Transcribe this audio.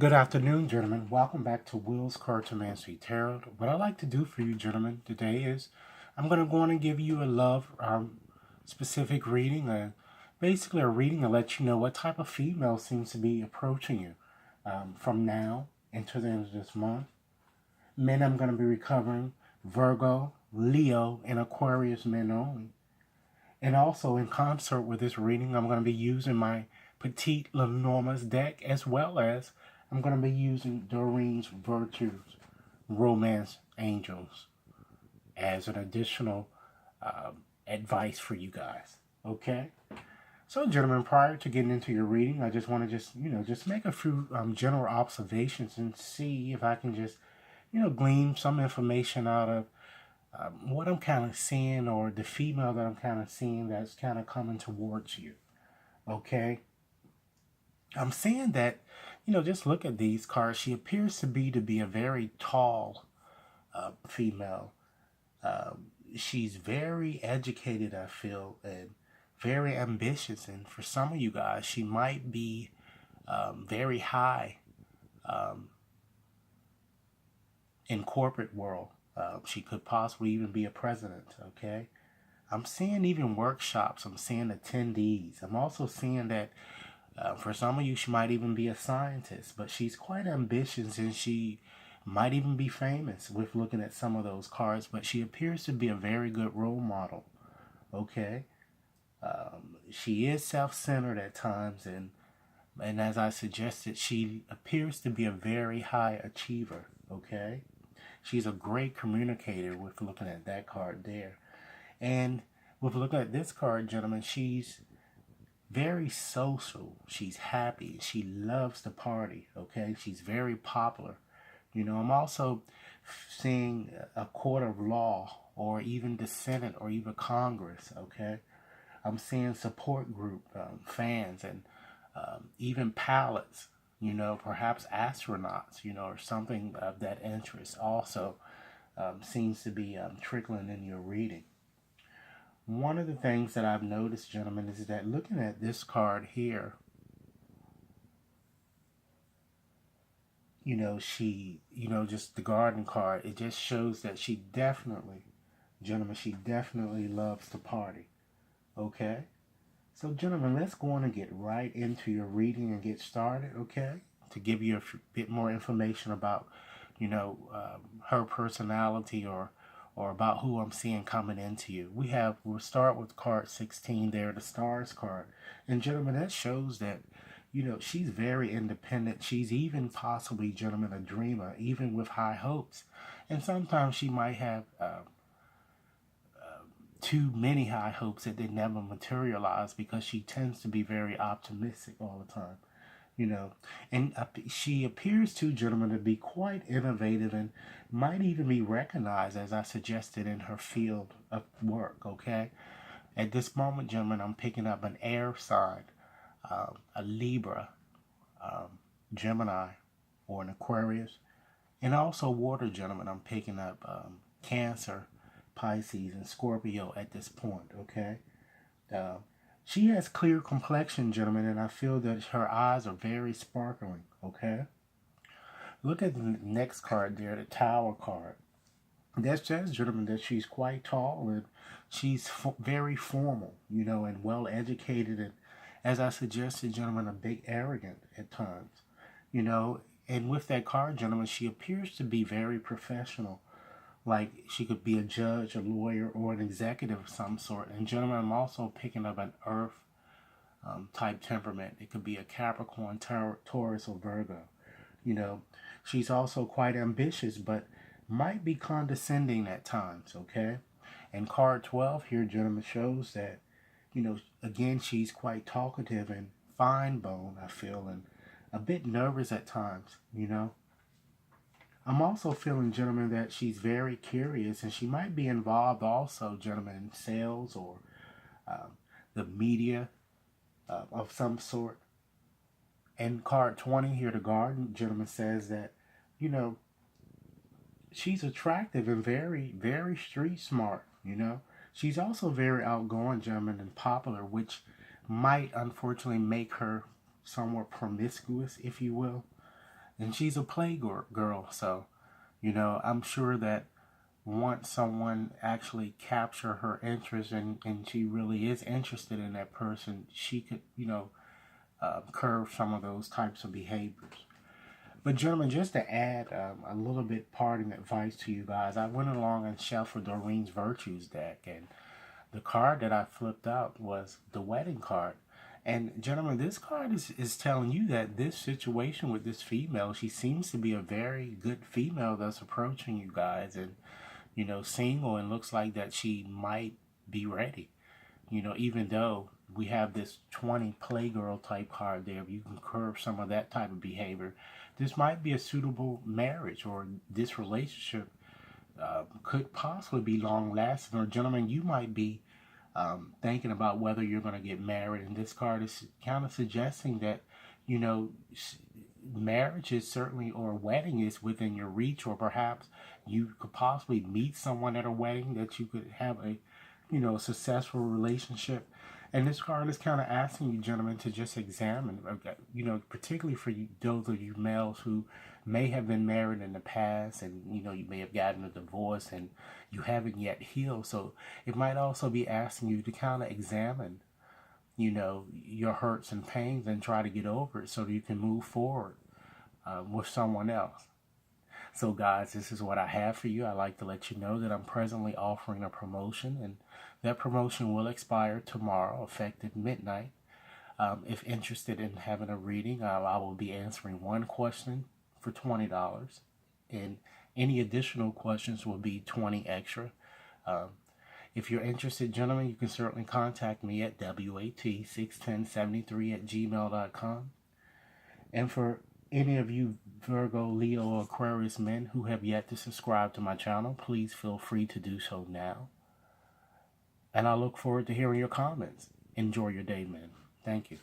Good afternoon, gentlemen. Welcome back to Will's Cartomancy Tarot. What I'd like to do for you, gentlemen, today is I'm going to go on and give you a love specific reading, basically a reading to let you know what type of female seems to be approaching you from now into the end of this month. Men, I'm going to be recovering Virgo, Leo, and Aquarius men only. And also, in concert with this reading, I'm going to be using my Petite Lenormand's deck, as well as I'm going to be using Doreen's Virtues Romance Angels as an additional advice for you guys. Okay? So, gentlemen, prior to getting into your reading, I just want to just make a few general observations and see if I can just, glean some information out of what I'm kind of seeing, or the female that I'm kind of seeing that's kind of coming towards you. Okay? I'm seeing that, just look at these cards. She appears to be a very tall female. She's very educated, I feel, and very ambitious. And for some of you guys, she might be very high in corporate world. She could possibly even be a president, okay? I'm seeing even workshops. I'm seeing attendees. I'm also seeing that for some of you, she might even be a scientist, but she's quite ambitious and she might even be famous with looking at some of those cards, but she appears to be a very good role model, okay? She is self-centered at times, and as I suggested, she appears to be a very high achiever, okay? She's a great communicator with looking at that card there. And with looking at this card, gentlemen, she's very social. She's happy. She loves to party, okay? She's very popular. I'm also seeing a court of law, or even the Senate, or even Congress, okay? I'm seeing support group, fans, and even pilots, perhaps astronauts, or something of that interest also seems to be trickling in your reading. One of the things that I've noticed, gentlemen, is that looking at this card here, just the garden card, it just shows that she definitely, gentlemen, she definitely loves to party. Okay? So, gentlemen, let's go on and get right into your reading and get started, okay? To give you a bit more information about, her personality, or about who I'm seeing coming into you. We'll start with card 16 there, the stars card. And gentlemen, that shows that, she's very independent. She's even possibly, gentlemen, a dreamer, even with high hopes. And sometimes she might have too many high hopes that they never materialize, because she tends to be very optimistic all the time. And she appears to, gentlemen, to be quite innovative and might even be recognized, as I suggested, in her field of work, okay? At this moment, gentlemen, I'm picking up an air sign, a Libra, Gemini, or an Aquarius, and also water, gentlemen. I'm picking up Cancer, Pisces, and Scorpio at this point, okay? Uh, she has clear complexion, gentlemen, and I feel that her eyes are very sparkling, okay? Look at the next card there, the Tower card. That says, gentlemen, that she's quite tall, and she's very formal, and well educated, and as I suggested, gentlemen, a bit arrogant at times, and with that card, gentlemen, she appears to be very professional. Like she could be a judge, a lawyer, or an executive of some sort. And gentlemen, I'm also picking up an earth type temperament. It could be a Capricorn, Taurus, or Virgo. She's also quite ambitious, but might be condescending at times, okay? And card 12 here, gentlemen, shows that, again, she's quite talkative and fine bone, I feel, and a bit nervous at times, I'm also feeling, gentlemen, that she's very curious, and she might be involved also, gentlemen, in sales, or the media of some sort. And card 20 here, the garden, gentlemen, says that, she's attractive and very, very street smart, She's also very outgoing, gentlemen, and popular, which might unfortunately make her somewhat promiscuous, if you will. And she's a girl, so, I'm sure that once someone actually capture her interest and she really is interested in that person, she could, curb some of those types of behaviors. But gentlemen, just to add a little bit parting advice to you guys, I went along and shuffled Doreen's Virtues deck, and the card that I flipped out was the wedding card. And gentlemen, this card is telling you that this situation with this female, she seems to be a very good female that's approaching you guys, and single, and looks like that she might be ready. Even though we have this 20 playgirl type card there, you can curb some of that type of behavior. This might be a suitable marriage, or this relationship could possibly be long lasting. Or, gentlemen, you might be thinking about whether you're going to get married, and this card is kind of suggesting that, you know, marriage is certainly, or a wedding is within your reach, or perhaps you could possibly meet someone at a wedding that you could have a, successful relationship. And this card is kind of asking you, gentlemen, to just examine, particularly for you, those of you males who may have been married in the past, and you may have gotten a divorce and you haven't yet healed. So it might also be asking you to kind of examine, your hurts and pains, and try to get over it so that you can move forward with someone else. So guys, this is what I have for you. I like to let you know that I'm presently offering a promotion, and that promotion will expire tomorrow, effective midnight. If interested in having a reading, I will be answering one question for $20, and any additional questions will be 20 extra. If you're interested, gentlemen, you can certainly contact me at wat61073@gmail.com. And for any of you Virgo, Leo, or Aquarius men who have yet to subscribe to my channel, please feel free to do so now. And I look forward to hearing your comments. Enjoy your day, men. Thank you.